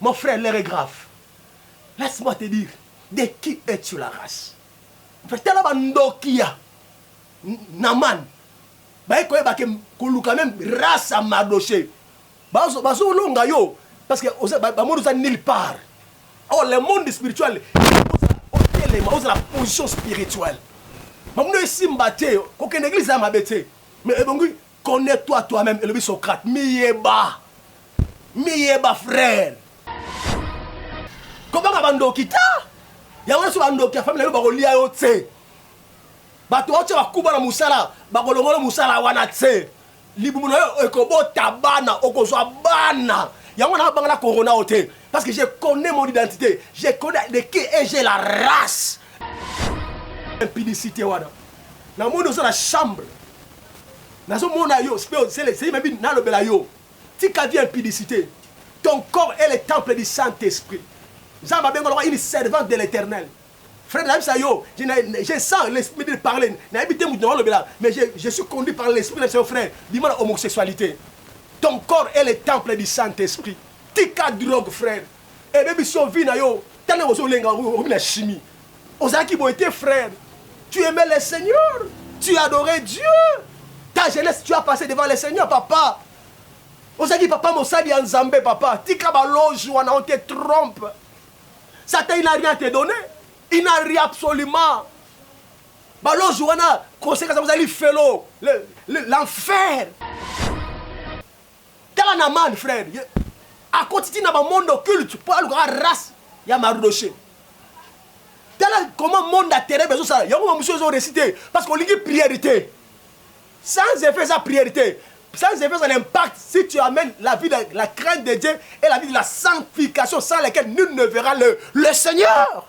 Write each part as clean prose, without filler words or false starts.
Mon frère, l'heure est grave. Laisse-moi te dire, de qui es-tu la race? Frère, tu as Ndokia, Naman. Bah, il y a même race à Mardoché. Parce que monde nulle part. Oh, le monde spirituel, c'est la position spirituelle. Aucune église a m'abaissé. Mais connais-toi toi-même, et Socrate. Miyeba frère. Comment abando kita? Y'a sur ando qui a fait le barolia otse. Bato oche bakuba na musala, bakolongola musala wana tse. Libuno ekobo tabana okozwa bana. Y'a wana bangala corona ote parce que je connais mon identité, je connais de qui et j'ai la race. Impudicité wana. Na monde sur la chambre. Na so mona yo, c'est même na lobela yo. Si tu as impudicité, ton corps est le temple du Saint-Esprit. Une servante de l'Éternel. Frère, je sens l'esprit de parler. Mais je suis conduit par l'esprit de son frère. Dis-moi l'homosexualité. Ton corps est le temple du Saint-Esprit. Tika drogue, frère. Et même si on vit dans yo, tu as une chimie. Ozaki Boité, frère. Tu aimais le Seigneur. Tu adorais Dieu. Ta jeunesse, tu as passé devant le Seigneur, papa. Ozaki papa Mosadi Nzambe, papa. Tika baloge, on te trompe. Satan, il n'a rien à te donner. Il n'a rien absolument. Baloge, on a conséquence, vous allez faire l'enfer. T'as un amant, frère. À côté de mon monde occulte, pour aller à la race, il y a Mardoché. Comment le monde a terre besoin de ça? Il y a un monsieur qui a récité. Parce qu'on lit priorité. Sans effet, sa priorité. Sans effet, ça impact si tu amènes la vie de la crainte de Dieu et la vie de la sanctification sans laquelle nul ne verra le Seigneur.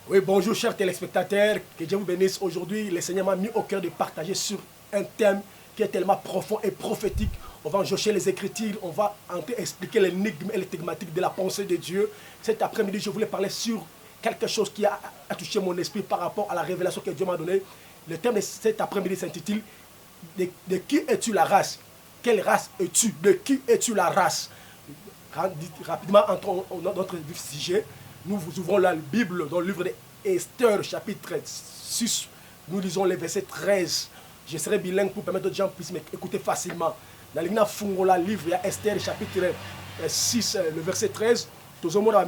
Oui, bonjour chers téléspectateurs, que Dieu vous bénisse. Aujourd'hui, le Seigneur m'a mis au cœur de partager sur un thème qui est tellement profond et prophétique. On va enjocher les Écritures, on va expliquer l'énigme et les thématiques de la pensée de Dieu. Cet après-midi, je voulais parler sur quelque chose qui a touché mon esprit par rapport à la révélation que Dieu m'a donnée. Le thème de cet après-midi s'intitule de qui es-tu la race? Quelle race es-tu? De qui es-tu la race? Rapidement, entrons dans notre sujet. Nous ouvrons la Bible dans le livre d'Esther, chapitre 6. Nous lisons le verset 13. Je serai bilingue pour permettre que les gens puissent m'écouter facilement. Dans le livre de Esther, chapitre 6, le verset 13. Tout le monde a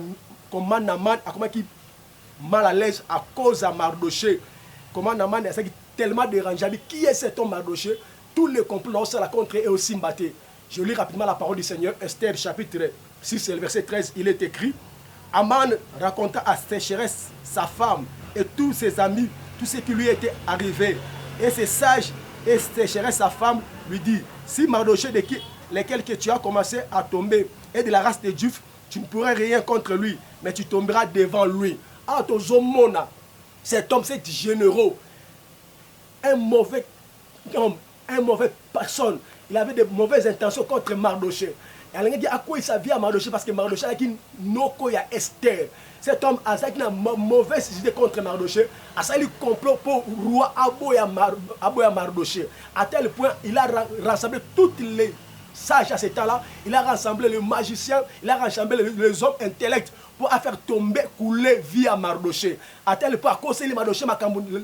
comment Naman a comment qui mal à l'aise à cause de Mardoché. Comment Naman est tellement dérangé. Qui est cet homme Mardoché? Tous les complots sont la contre et aussi mbatté. Je lis rapidement la parole du Seigneur. Esther chapitre 6, le verset 13, il est écrit. Aman raconta à Sécheresse, sa femme et tous ses amis, tout ce qui lui était arrivé. Et ses sages et Sécheresse, sa femme, lui dit, si Mardoché de lesquels que tu as commencé à tomber est de la race des Juifs, tu ne pourrais rien contre lui, mais tu tomberas devant lui. Ah, ton Zomona, cet homme, cet généraux, un mauvais homme, un mauvais personne, il avait de mauvaises intentions contre Mardoché. Et elle a dit à quoi il s'avait à Mardoché parce que Mardoché a dit non, il y a Esther. Cet homme a une mauvaise idée contre Mardoché. A ça, il complot pour roi Aboya Mardoché. À tel point, il a rassemblé toutes les sages à ce temps-là. Il a rassemblé les magiciens, il a rassemblé les hommes intellects pour faire tomber, couler vie à Mardoché. À tel point, à cause de Mardoché,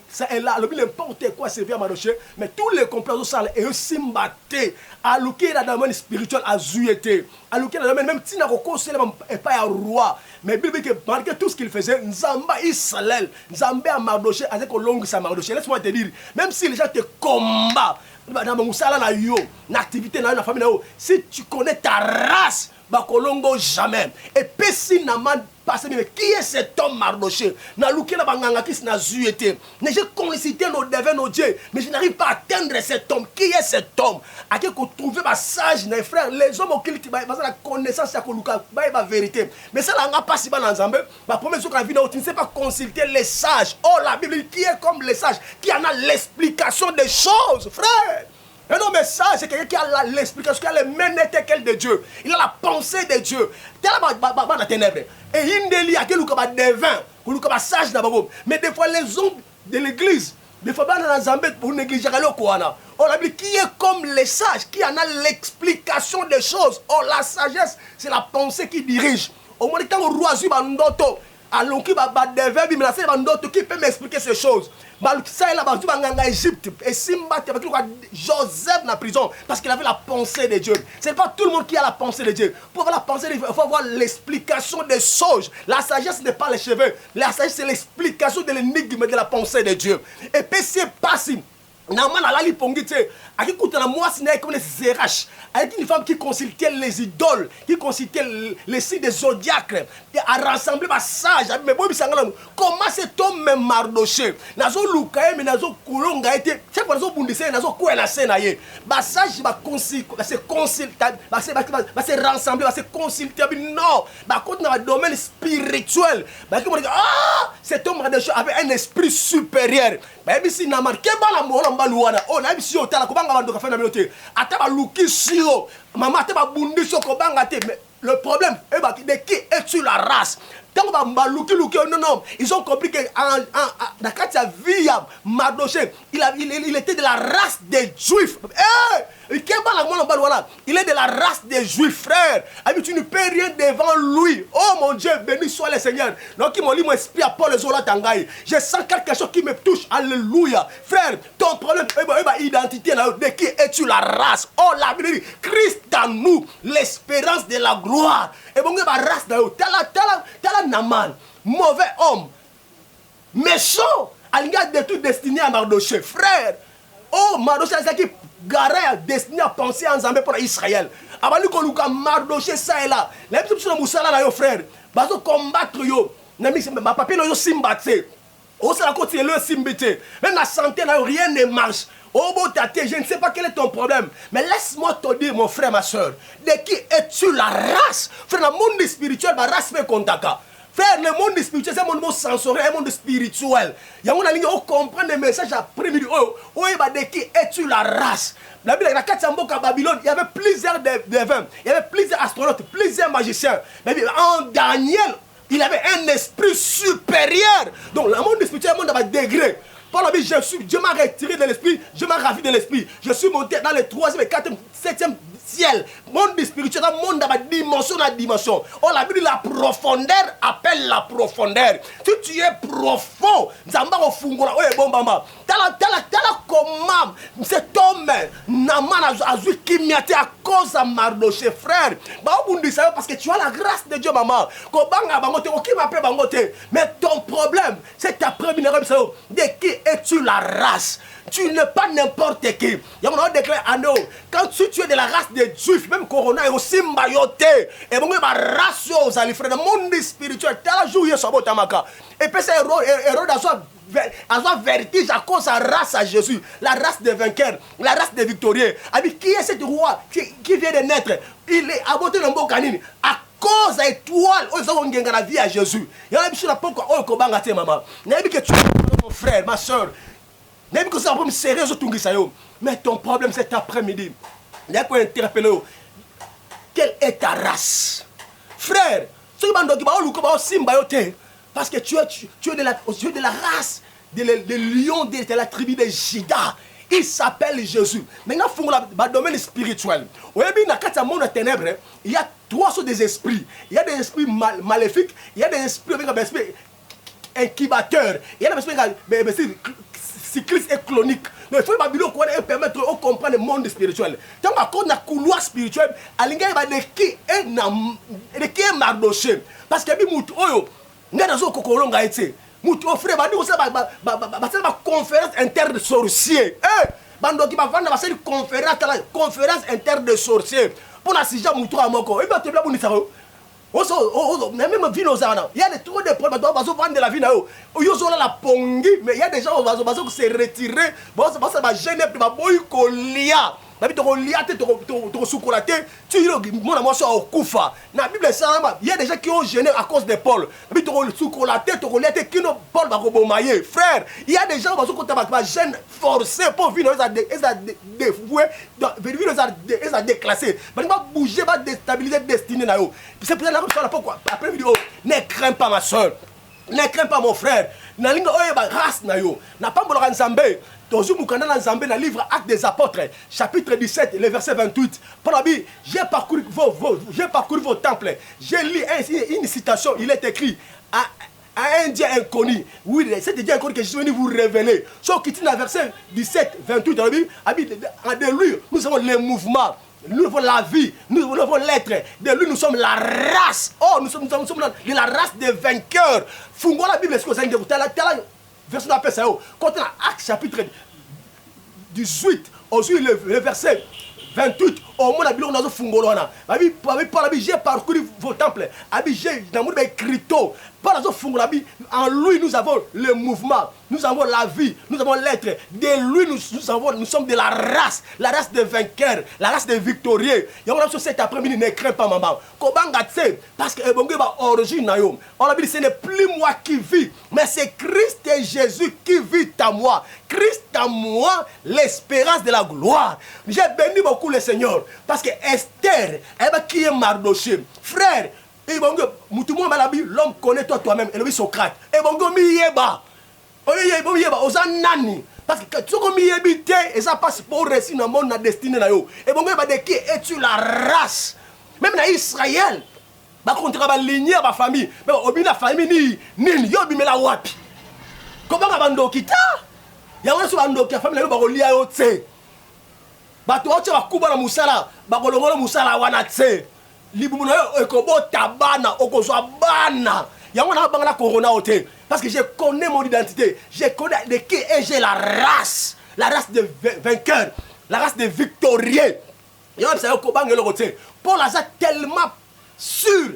ça est là, n'importe quoi c'est vie à Mardoché, mais tous les complots sont et aussi mbattés. À l'ouké, la domaine spirituel a zouété. À l'ouké, la domaine même si n'a pas un roi. Mais Bible que malgré tout ce qu'il faisait, Nzamba Israël, Nzamba à Mardoché, avec un long à Mardoché. Laisse-moi te dire, même si les gens te combattent, dans mon salon, dans l'activité, dans la famille, si tu connais ta race, Bakolongo jamais. Et Pessi Naman passe, mais qui est cet homme Mardoché? Na louké na banganga qui n'a zuété. Mais j'ai concité nos devins, nos dieux, mais je n'arrive pas à atteindre cet homme. Qui est cet homme? À qui qu'on trouve ma sage, mes frères, les hommes auxquels tu vas la connaissance à Koluka, la vérité. Mais ça n'a pas si bien ensemble. Ma première chose qu'on a vu, tu ne sais pas consulter les sages. Oh, la Bible qui est comme les sages, qui en a l'explication des choses, frère. Un homme sage, c'est quelqu'un qui a l'explication, qui a le ménétekel de Dieu. Il a la pensée de Dieu. Il a la ténèbre. Et il y a quelqu'un qui a des vins, qui a sage d'abord. Mais des fois, les hommes de l'église, Des fois, pour négliger le Kouana. On a dit qui est comme les sages, qui en a l'explication des choses. Oh, la sagesse, c'est la pensée qui dirige. Au moins, quand on roi Zubandoto, alors qui va qui peut m'expliquer ces choses. Ça, il a Égypte. Et Simba, Joseph dans la prison, parce qu'il avait la pensée de Dieu. Ce n'est pas tout le monde qui a la pensée de Dieu. Pour avoir la pensée de Dieu, il faut avoir l'explication des choses. La sagesse n'est pas les cheveux. La sagesse, c'est l'explication de l'énigme de la pensée de Dieu. Et puis, c'est passé. Naman alali pongite, aki koutana moi sinaï comme les Zérach, avec une femme qui consultait les idoles, qui consultait les signes des zodiaques, et a rassemblé ma sage, mais bon, comment cet homme me Mardoché, nazo lukaye, mais nazo koulonga été, c'est pour nazo bundise, nazo koué la scène aïe, ma sage va se consulter, va se rassembler, va se consulter, non, bah quand dans le domaine spirituel, bah qui ah, cet homme Mardoché avait un esprit supérieur, bah si naman, qu'est-ce que oh na biso tala ko banga bandoka fana minote ataba lukisio mama ataba bundiso ko banga te mais le problème de qui es-tu la race tant ba maluki non ils ont compris que dans sa vie Mardoché il était de la race des juifs il est de la race des juifs frère tu ne peux rien devant lui oh mon Dieu béni soit le Seigneur donc il m'a dit mon esprit à Paul Zola Tangaï je sens quelque chose qui me touche alléluia frère ton problème identité de qui es-tu la race oh la Bible dit Christ en nous l'espérance de la gloire et bon ma race tala Naman mauvais homme méchant alinga de tout destiné à Mardoché frère oh Mardoché c'est qui Garé destiné à penser en Zambé pour Israël. Avant que nous Mardoché ça et là. Les petits gens Moussala là yo frère. Baso combattre yo. Nami ma papier yo simbatse. Oh ça la continuer le simbete. Même la santé là rien ne marche. Oh bon tate, je ne sais pas quel est ton problème. Mais laisse-moi te dire mon frère ma soeur. De qui es-tu la race? Frère le monde spirituel ma race fait contact. Frère, le monde spirituel, c'est un monde sensoriel, un monde spirituel. Il y a un monde qui comprend les messages après-midi. Oh, de qui es-tu la race? La Bible, la à Babylone, il y avait plusieurs devins, il y avait plusieurs astronautes, plusieurs magiciens. Mais en Daniel, il avait un esprit supérieur. Donc, le monde spirituel, le monde à degré. Paul a dit, Dieu m'a retiré de l'esprit, je m'ai ravi de l'esprit. Je suis monté dans le 3e, 4e, 7e ciel. Monde spirituel, monde dans la dimension. Oh, la Bible, la profondeur appelle la profondeur. Si tu es profond, Zamba au Fungola, oh, bon, bamba. Tala comment cet homme, Naman Azui qui m'y a été à cause de Mardoché, frère. Bah, on dit ça parce que tu as la grâce de Dieu, maman. Kobanga Bangote, ok, m'appelle Bangote. Mais ton problème, c'est ta première de qui es-tu la race? Tu n'es pas n'importe qui. Il y a un décret à nous. Quand tu es de la race des juifs, même Corona est aussi mbayoté. Et bon, ma race aux alliés, frère, le monde spirituel, tu as joué sur votre tamaka. Et puis c'est Hérode à son vertige à cause de la race à Jésus, la race des vainqueurs, la race des victorieux. Qui est ce roi qui vient de naître? Il est abattu dans le canine. À cause de l'étoile, ils ont gagné la vie à Jésus. Il y a un peu pourquoi on combat tes maman. Il y a que tu es mon frère, ma soeur. Même que ça va me serrer sur tout ça. Mais ton problème cet après-midi, il y a quoi interpeller. Quelle est ta race? Frère, ce qui va parce que tu es de la race de lion de la tribu de Juda. Il s'appelle Jésus. Maintenant, il faut le domaine spirituel. Dans le monde des ténèbres, il y a trois sortes d'esprits. Il y a des esprits maléfiques, il y a des esprits incubateurs, il y a des esprits cyclistes et cloniques. Donc il faut que permettre de comprendre le monde spirituel. Tant qu'on a un couloir spirituel, il y a de qui est Mardoché. Parce que il y a des gens qui ont été. Moutou frère, une conférence interne de sorciers. Bando qui va vendre une conférence interne de sorciers. Pour la sujet Moutou à Moko. Il va te blaguer ça. Même vie nos ans. Il y a trop de problèmes. On va vendre de la vie. Il y a la pongi, mais il y a des gens qui vont se retirer. Ça va gêner. Ça va boycotter. La Bible tu il y a des gens qui ont gêné à cause de Paul. La Bible Paul va bomailler. Frère, il y a des gens qui ont gêné forcé pour venir les déclasser. Mais va bouger, va déstabiliser destinée. C'est pour ça pourquoi après vidéo, ne crains pas ma soeur. Ne crains pas mon frère. Nalinga oyeba race na yo. Na pambola nzambe. Tozu mukanda na nzambe na livre Actes des Apôtres, chapitre 17, le verset 28. Pour la Bible, j'ai parcouru vos temples. J'ai lu une citation, il est écrit à un Dieu inconnu. Oui, c'est un Dieu inconnu que je suis venu vous révéler. Sur qui dans verset 17, 28 dans la Bible, de lui, nous avons les mouvements. Nous avons la vie, nous avons l'être. De lui, nous sommes la race. Oh, nous sommes la race des vainqueurs. Fungo la Bible, est-ce que vous avez dit, verset d'appel, ça, quand on a Actes chapitre 18, aujourd'hui le verset 28, au moins la Bible, on a fungolona. J'ai parcouru vos temples. J'ai écrit. En lui, nous avons le mouvement, nous avons la vie, nous avons l'être. De lui, nous sommes de la race des vainqueurs, la race des victorieux. Et on a sur cet après-midi, ne crains pas, maman. Parce que origine, on a dit, ce n'est plus moi qui vis, mais c'est Christ et Jésus qui vit en moi. Christ en moi, l'espérance de la gloire. J'ai béni beaucoup le Seigneur, parce que Esther, qui est Mardoché, frère. L'homme connaît toi-même. Et le Socrate. Et bon, yeba. Oza nani. Parce que tu as et ça passe pour récit dans le monde, dans la destinée. Et bon, de qui es-tu la race? Même dans Israël, contre la lignée, la famille. Mais au la famille, ni yo bimela wapi. Comment on kita? Ya wana sur ando kia famille, ba kolia yo tse. Ba to ocha ba kuba na musala, ba kolongola musala wana tse. Libuno ekobo tabana okozwa bana yango na bangala corona ote parce que je connais mon identité, je connais de qui est j'ai la race de vainqueurs, la race de victorieux. Yango ça ko bangelo ote Paul a tellement sûr,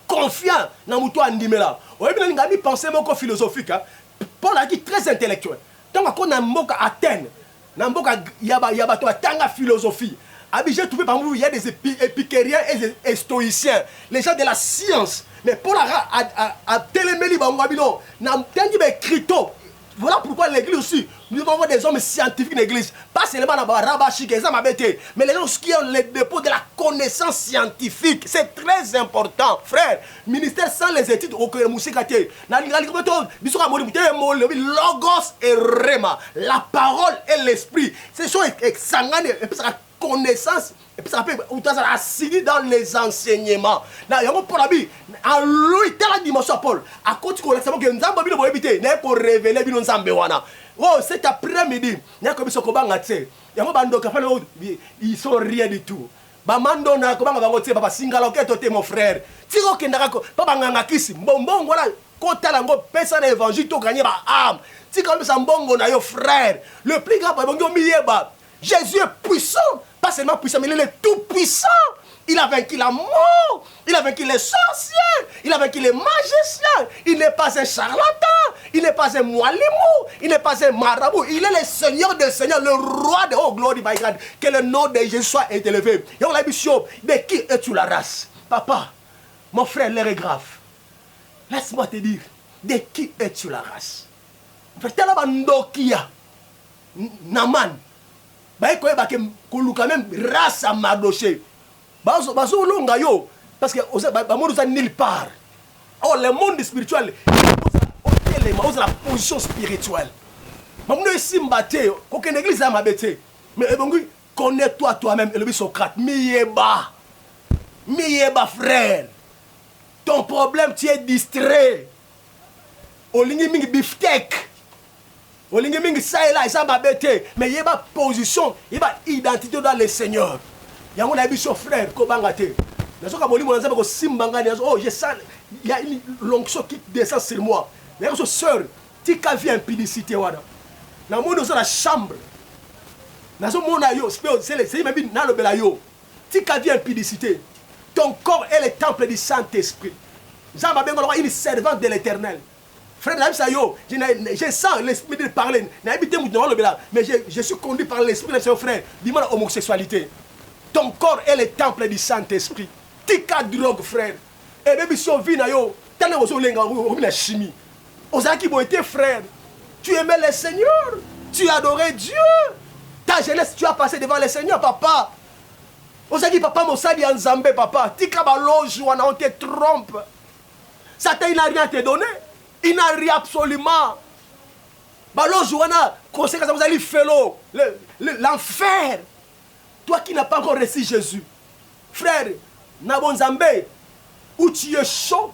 confiant na muto andimela oyebina ngami penser moko philosophique. Paul a dit très intellectuel donc quand na mboka Athènes na mboka yaba to tanga philosophie. J'ai trouvé parmi vous, il y a des épicériens et des stoïciens, les gens de la science. Mais Paul a téléméli, voilà pourquoi l'église aussi, nous devons avoir des hommes scientifiques dans l'église. Pas seulement dans Rabashi, mais les gens qui ont le dépôt de la connaissance scientifique. C'est très important, frère. Ministère sans les études, logos et rema, la parole et l'esprit. Ce sont connaissance et puis ça peut assigner dans les enseignements. En lui, dans la dimension Paul, à côté de ça, que nous avons évité, pour révéler cet après-midi, ils sont rien du tout. Bamando na kobanga bango tie papa singala oketo mon frère. Tiko kendaka ko papa nganga kisi. Mbongo la kotala ngo pesa na évangile to gagner ba âme. Tiko mbisa mbongo na yo frère. Le plus grand bongo miyeba. Jésus est puissant, pas seulement puissant, mais il est tout puissant. Il a vaincu la mort, il a vaincu les sorciers, il a vaincu les magiciens. Il n'est pas un charlatan, il n'est pas un moalimou, il n'est pas un marabout. Il est le Seigneur des Seigneurs, le roi de haute gloire. Que le nom de Jésus soit élevé. Et on a bishop, de qui es-tu la race? Papa, mon frère, l'air est grave. Laisse-moi te dire, de qui es-tu la race? Frère, Ndokia, Naman. Bah quand même race à Mardoché. Parce que nulle part. Oh, le monde spirituel, il pose la position spirituelle. Aucune église a m'abaissé. Mais connais-toi toi-même, et le Socrate. Mieba, frère. Ton problème, tu es distrait. Olingi mingi biftec. Olingi mingi ça et là, ça m'a bêté. Mais il y a une position, il y a une identité dans le Seigneur. Il y a un son frère, Kobangate. Oh, je sens, il y a une l'onction qui descend sur moi. Mais une soeur, tu as vu impudicité. Dans le monde, dans la chambre. Dans le monde, c'est même dans le belayo. Tu as vu impudicité. Ton corps est le temple du Saint-Esprit. Jean m'a bien une servante de l'Éternel. Frère, je sens l'esprit de parler. Mais je suis conduit par l'esprit de mon frère. Dis-moi l'homosexualité. Ton corps est le temple du Saint-Esprit. Tika drogue, frère. Et même si on vit dans yo, t'as la chimie. Ozaki bon était frère. Tu aimais le Seigneur. Tu adorais Dieu. Ta jeunesse, tu as passé devant le Seigneur, papa. Ozaki papa Mosadi Nzambe, papa. Tika baloge, on te trompe. Satan, il n'a rien à te donner. Il n'a rien absolument. Conséquence, vous allez faire l'enfer. Toi qui n'as pas encore reçu Jésus. Frère, Nabonzambe, où tu es chaud,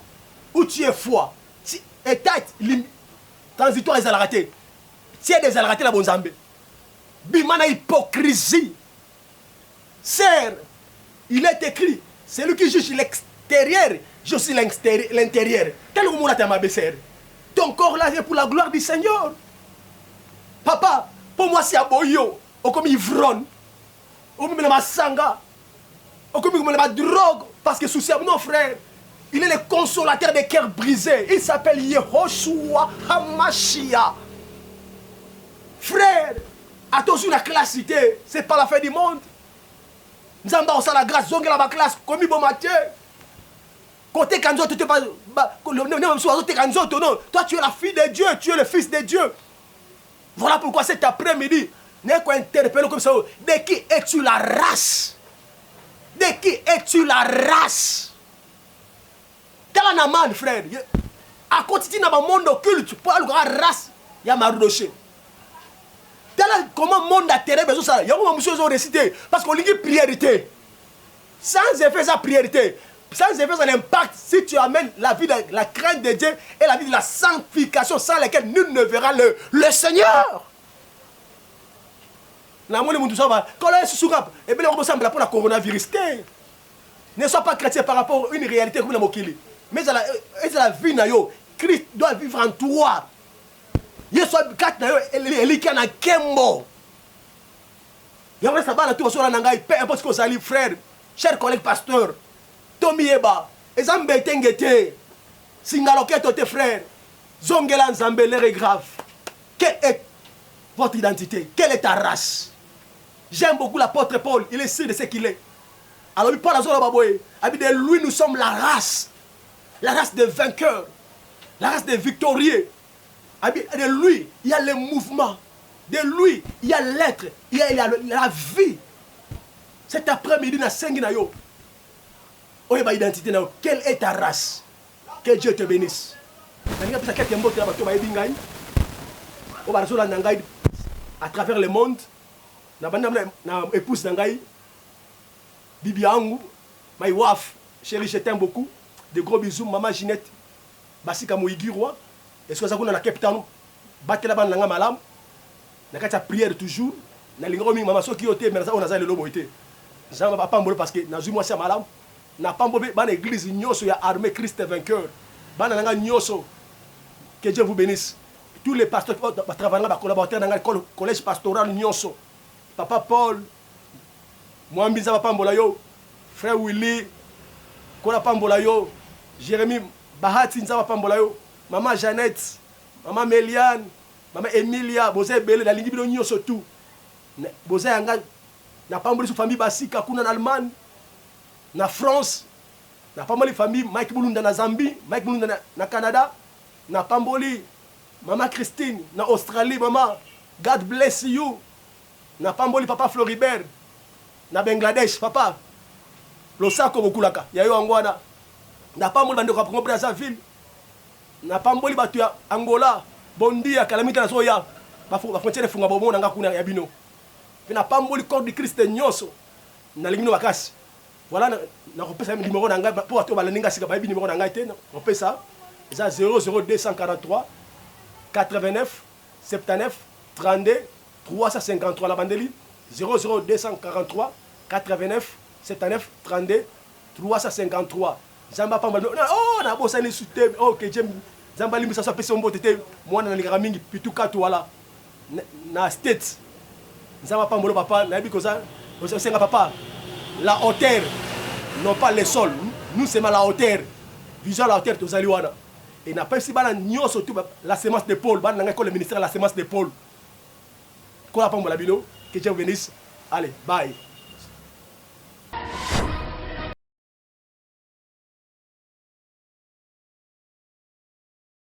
où tu es froid. État transitoire des alratés. Tu es des alratés, Nabonzambe. Bimana hypocrisie. Sœur, il est écrit, celui qui juge l'extérieur, je suis l'intérieur. Tel que mon ma sœur. Ton corps là est pour la gloire du Seigneur. Papa, pour moi c'est aboyo, comme ivrogne, comme ma sanga, comme ma drogue, parce que souci non frère, il est le consolateur des cœurs brisés. Il s'appelle Yehoshua Hamashia. Frère, attention à la classité, c'est pas la fin du monde. Nous avons la grâce, nous avons la classe, comme bon matin. Côté Kanzo, tu n'es pas. Toi, tu es la fille de Dieu, tu es le fils de Dieu. Voilà pourquoi cet après-midi, n'est qu'à interpeller comme ça. De qui es-tu la race? De qui es-tu la race? T'as un amant, frère. À côté de mon monde occulte, pour la race, il y a ma rocher. Comment le monde a terre besoin de ça? Il y a beaucoup de choses à réciter. Parce qu'on dit priorité. Sans effet, ça priorité. Sans effet, ça l'impact si tu amènes la vie de la crainte de Dieu et la vie de la sanctification sans laquelle nul ne verra le Seigneur. Quand on est sous rap, et bien on ressemble pour la coronavirus. Ne sois pas chrétien par rapport à une réalité comme la Mokili. Mais la vie, Christ doit vivre en toi. Yeso kat na yo elika na kembo. Y'a ça va la tout sur la nangai peu importe ce que ça livre frère, cher collègue pasteur. Tomi eba, ezambe tengete. Singaloke tes frères. Zongela nzambe l'air est grave. Quelle est votre identité? Quelle est ta race? J'aime beaucoup l'apôtre Paul, il est sûr de ce qu'il est. Alors Paul a dit de lui nous sommes la race des vainqueurs, la race des victorieux. De lui, il y a le mouvement. De lui, il y a l'être. Il y a la vie. Cet après-midi, na sengi na yo. Oye ba identité na yo. Quelle est ta race? Que Dieu te bénisse. À travers le monde, na épouse nangai, Bibi Angu, ma waf, chérie, je t'aime beaucoup. De gros bisous, maman Ginette, Basika Moïgirwa. Est-ce que ça vous dans la capitale battre la bande nanga malam na kati prière toujours na lingo mingi mama soki yote mais ça on a le lobo été j'en va pas mbolo parce que na zui moi c'est malam na pas mbobé ban église nyoso ya armée Christ vainqueur ban nanga nyoso que Dieu vous bénisse tous les pasteurs qui travaillent là collaborateurs dans le collège pastoral nyoso papa Paul moi mbiza papa mbola yo frère Willy kola pambola yo Jérémie Bahati nzaba pambola yo maman Jeannette, maman Méliane, maman Emilia, Bozé Belé, la ligne de surtout. Bozé Anga, n'a pas mal de famille Basika, Kuna en Allemagne, na France, n'a pas mal de famille Mike Boulunda na Zambie, Mike Boulunda na Canada, n'a pas mal maman Christine, na Australie, maman, God bless you, n'a pas mal papa Floribert, na Bangladesh, papa, Losako Bokulaka, Yayo Angwana, n'a pas mal de Rapon Brazzaville. Na pamboli batu ya Angola, Bondia, Calamita na soya, ba frontière funga bomo nanga kuna ya bino. Na pamboli corps de Christ nyoso. Na lingino bakasi. Voilà na repesa numéro nanga pour ato ba ninga sika ba bi numéro nanga te, on fait ça. Ça 00243 89 79 32 353 la bandeli 00243 89 79 32 353. Zamba pambali oh na bosa ni soutien OK j'aime Zamba limisa sa pesa mbote te mwana na lingara mingi pituka tu wala na state Zamba pambolo papa na biko za osenga papa la hauteur non pas le sol nous c'est la hauteur vision la hauteur tozali wana et na pesi bana nyoso tu la semence de Paul bana nga ko le ministère la semence de Paul ko la pambola bino que Dieu bénisse allez bye.